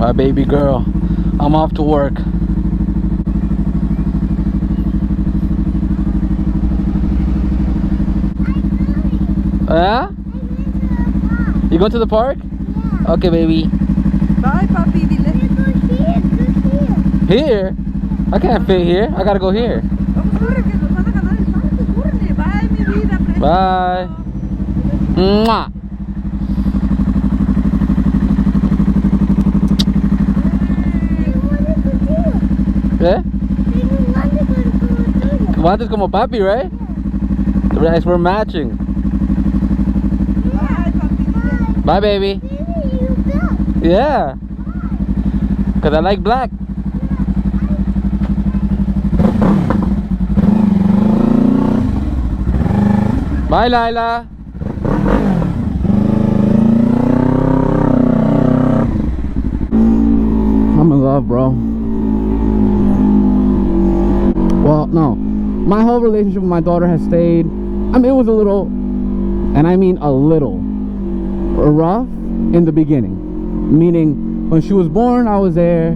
Bye, baby girl. I'm off to work. Huh? You going to the park? Yeah. Okay, baby. Bye, papi. Here? I can't fit here. I gotta go here. Bye, mi vida. Bye. Mwah. ¿Eh? Guantes como papi, right? Right, we're matching. Bye, papi. Bye, baby. Yeah. Because I like black. Bye, Lila. I'm in love, bro. Well, no. My whole relationship with my daughter has stayed. I mean, it was a little, and I mean a little, rough in the beginning. Meaning, when she was born, I was there.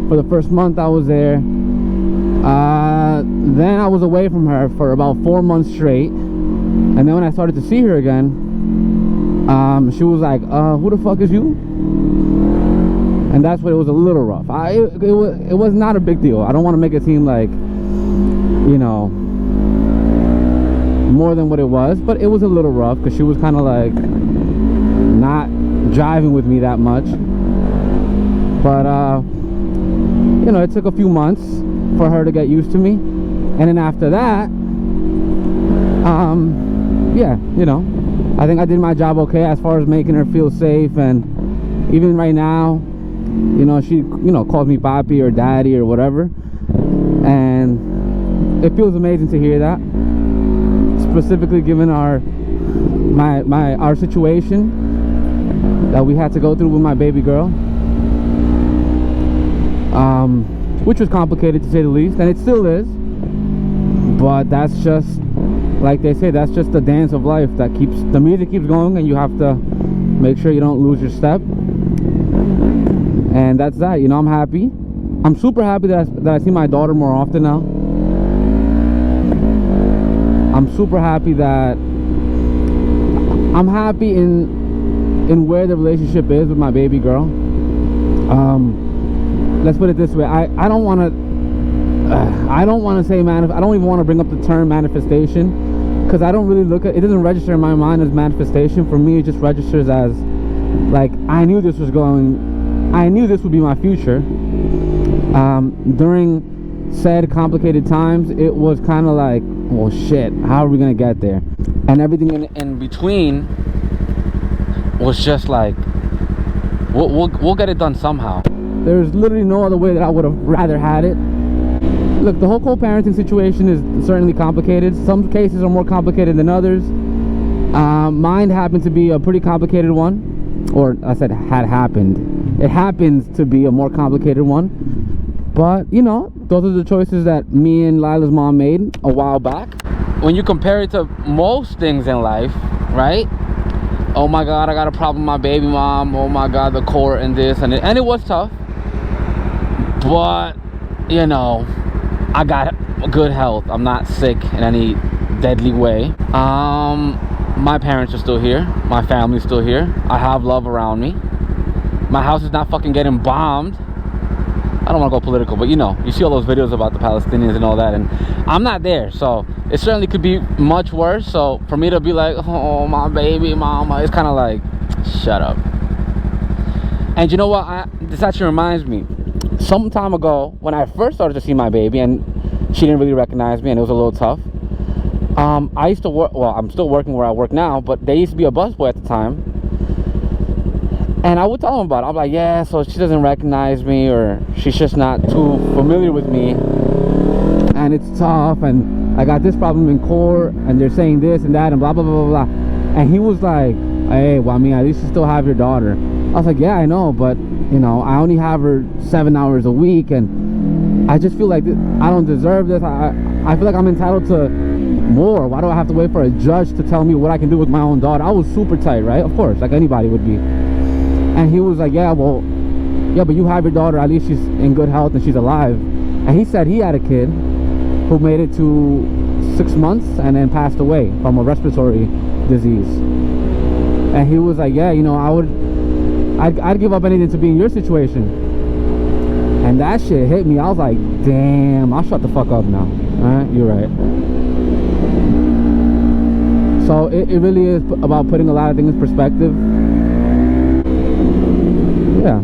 For the first month, I was there. Then I was away from her for about 4 months straight. And then when I started to see her again, she was like, who the fuck is you? And that's what it was a little rough. It was not a big deal. I don't want to make it seem like, you know, more than what it was. But it was a little rough because she was kind of like not jiving with me that much. But, you know, it took a few months for her to get used to me. And then after that, yeah, you know, I think I did my job okay as far as making her feel safe. And even right now, you know, she, you know, calls me papi or daddy or whatever, and it feels amazing to hear that, specifically given our situation that we had to go through with my baby girl, which was complicated to say the least, and it still is. But that's just, like they say, that's just the dance of life. That keeps, the music keeps going, and you have to make sure you don't lose your step. And that's that. You know, I'm happy. I'm super happy that I see my daughter more often now. I'm super happy that I'm happy in where the relationship is with my baby girl. Let's put it this way. I don't want to say I don't even want to bring up the term manifestation, because I don't really look at it. Doesn't register in my mind as manifestation. For me, it just registers as like, I knew this would be my future. During said complicated times, it was kind of like, well, shit, how are we gonna get there? And everything in between was just like, we'll get it done somehow. There's literally no other way that I would have rather had it. Look, the whole co-parenting situation is certainly complicated. Some cases are more complicated than others. Mine happened to be a pretty complicated one. Or I said had happened. It happens to be a more complicated one. But, you know, those are the choices that me and Lila's mom made a while back. When you compare it to most things in life, right? Oh my God, I got a problem with my baby mom. Oh my God, the court and this and it. And it was tough. But, you know, I got good health. I'm not sick in any deadly way. My parents are still here. My family's still here. I have love around me. My house is not fucking getting bombed. I don't want to go political, but you know, you see all those videos about the Palestinians and all that, and I'm not there, so it certainly could be much worse. So for me to be like, oh, my baby mama, it's kind of like, shut up. And you know what? This actually reminds me. Some time ago, when I first started to see my baby, and she didn't really recognize me, and it was a little tough. I used to work, well, I'm still working where I work now, but there used to be a busboy at the time. And I would tell him about it. I'm like, yeah, so she doesn't recognize me, or she's just not too familiar with me. And it's tough, and I got this problem in court, and they're saying this and that, and blah, blah, blah, blah, blah. And he was like, hey, well, I mean, at least you still have your daughter. I was like, yeah, I know, but, you know, I only have her 7 hours a week, and I just feel like I don't deserve this. I feel like I'm entitled to more. Why do I have to wait for a judge to tell me what I can do with my own daughter? I was super tight, right? Of course, like anybody would be. And he was like, yeah, well, yeah, but you have your daughter, at least she's in good health and she's alive. And he said he had a kid who made it to 6 months and then passed away from a respiratory disease. And he was like, yeah, you know, I'd give up anything to be in your situation. And that shit hit me. I was like, damn, I'll shut the fuck up now. Alright, you're right. So it really is about putting a lot of things in perspective. Yeah.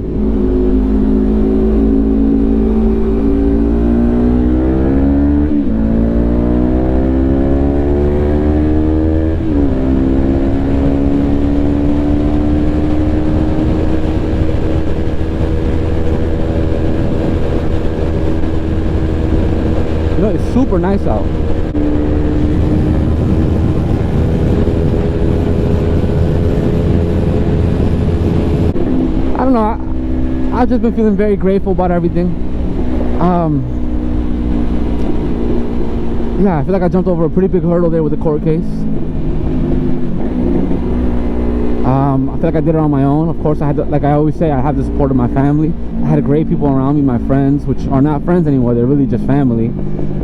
You know, it's super nice out. I don't know, I've just been feeling very grateful about everything. Yeah, I feel like I jumped over a pretty big hurdle there with the court case. I feel like I did it on my own. Of course, I had to, like I always say, I have the support of my family. I had great people around me, my friends, which are not friends anymore, they're really just family.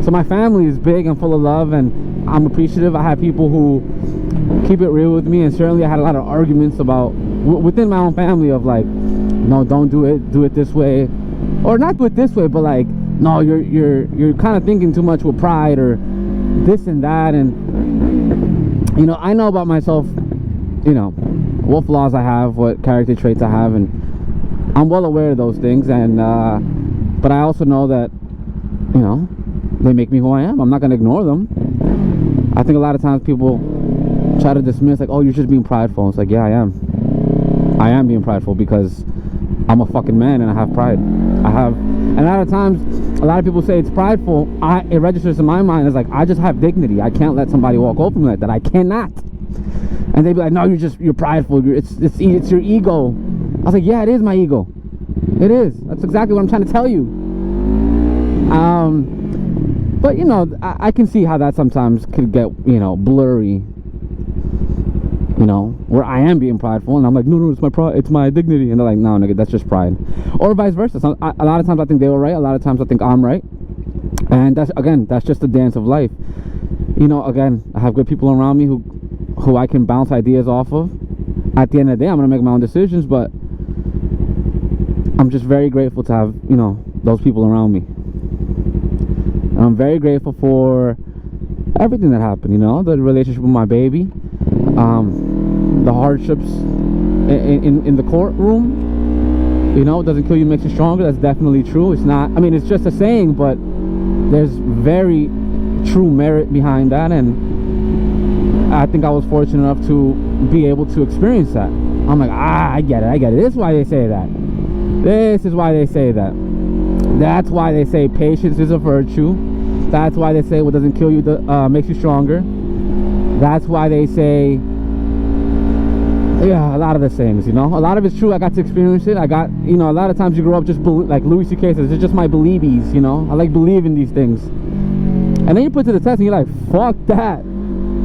So my family is big and full of love, and I'm appreciative. I have people who keep it real with me, and certainly I had a lot of arguments about within my own family of like, no, don't do it this way, or not do it this way, but like, no, you're kind of thinking too much with pride or this and that. And you know, I know about myself, you know, what flaws I have, what character traits I have, and I'm well aware of those things. And but I also know that, you know, they make me who I am. I'm not gonna ignore them. I think a lot of times people try to dismiss, like, oh, you're just being prideful. It's like, yeah, I am being prideful because I'm a fucking man and I have pride. And a lot of times, a lot of people say it's prideful. It registers in my mind as like, I just have dignity. I can't let somebody walk over me like that. I cannot. And they'd be like, no, you're prideful. It's your ego. I was like, yeah, it is my ego. It is. That's exactly what I'm trying to tell you. But you know, I can see how that sometimes could get, you know, blurry. You know, where I am being prideful and I'm like, no, it's my pride, it's my dignity. And they're like, no, nigga, that's just pride. Or vice versa. A lot of times I think they were right. A lot of times I think I'm right. And that's just the dance of life. You know, again, I have good people around me who I can bounce ideas off of. At the end of the day, I'm going to make my own decisions, but I'm just very grateful to have, you know, those people around me. And I'm very grateful for everything that happened, you know, the relationship with my baby, the hardships in the courtroom. You know, it doesn't kill you, makes you stronger. That's definitely true. It's not, I mean, it's just a saying, but there's very true merit behind that. And I think I was fortunate enough to be able to experience that. I'm like, I get it. This is why they say that. This is why they say that. That's why they say patience is a virtue. That's why they say what doesn't kill you makes you stronger. That's why they say, yeah, a lot of the things, you know. A lot of it's true. I got to experience it. I got, you know, a lot of times you grow up just like Louis C.K. says, it's just my believies, you know. I like believing these things. And then you put to the test and you're like, fuck that.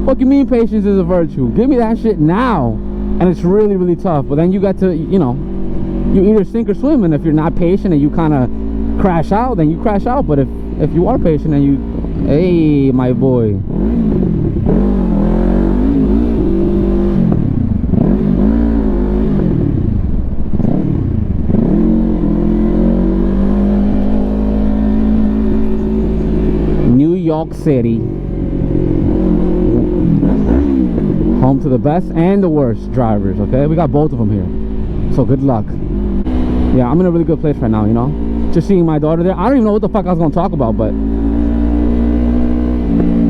Fuck you mean patience is a virtue? Give me that shit now. And it's really, really tough. But then you got to, you know, you either sink or swim. And if you're not patient and you kind of crash out, then you crash out. But if you are patient and you, hey, my boy. New York City. Home to the best and the worst drivers, okay? We got both of them here. So good luck. Yeah, I'm in a really good place right now, you know? Just seeing my daughter there. I don't even know what the fuck I was going to talk about, but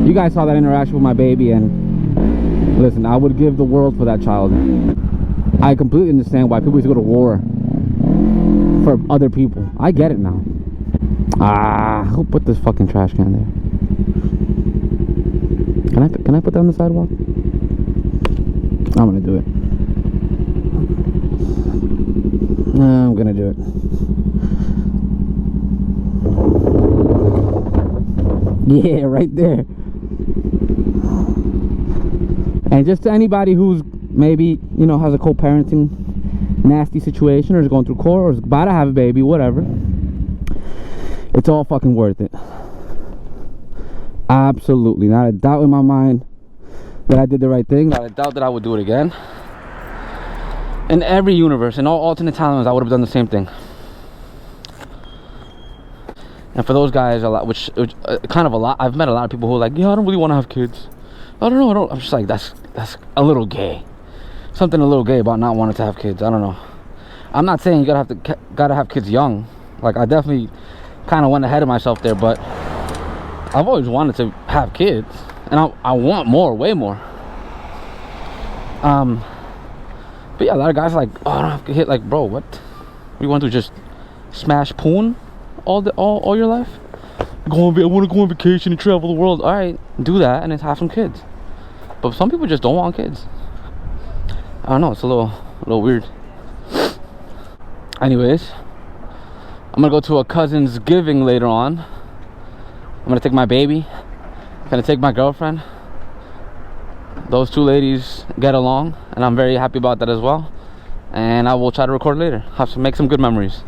you guys saw that interaction with my baby, and listen, I would give the world for that child. I completely understand why people used to go to war for other people. I get it now. Who put this fucking trash can there? Can I put that on the sidewalk? I'm gonna do it. I'm gonna do it. Yeah, right there. And just to anybody who's maybe, you know, has a co-parenting nasty situation, or is going through court, or is about to have a baby, whatever, it's all fucking worth it. Absolutely. Not a doubt in my mind that I did the right thing. Not a doubt that I would do it again. In every universe, in all alternate timelines, I would have done the same thing. And for those guys, a lot, which kind of a lot, I've met a lot of people who are like, yeah, I don't really want to have kids. I don't know. I'm just like, that's a little gay. Something a little gay about not wanting to have kids. I don't know. I'm not saying you gotta have kids young. Like, I definitely kind of went ahead of myself there, but I've always wanted to have kids, and I want more, way more. But yeah, a lot of guys are like, oh, I don't have to hit. Like, bro, what? You want to just smash poon all your life? I want to go on vacation and travel the world. All right, do that and then have some kids. But some people just don't want kids. I don't know. It's a little weird. Anyways, I'm gonna go to a cousin's giving later on. I'm gonna take my baby. I'm gonna take my girlfriend. Those two ladies get along, and I'm very happy about that as well. And I will try to record later. Make some good memories.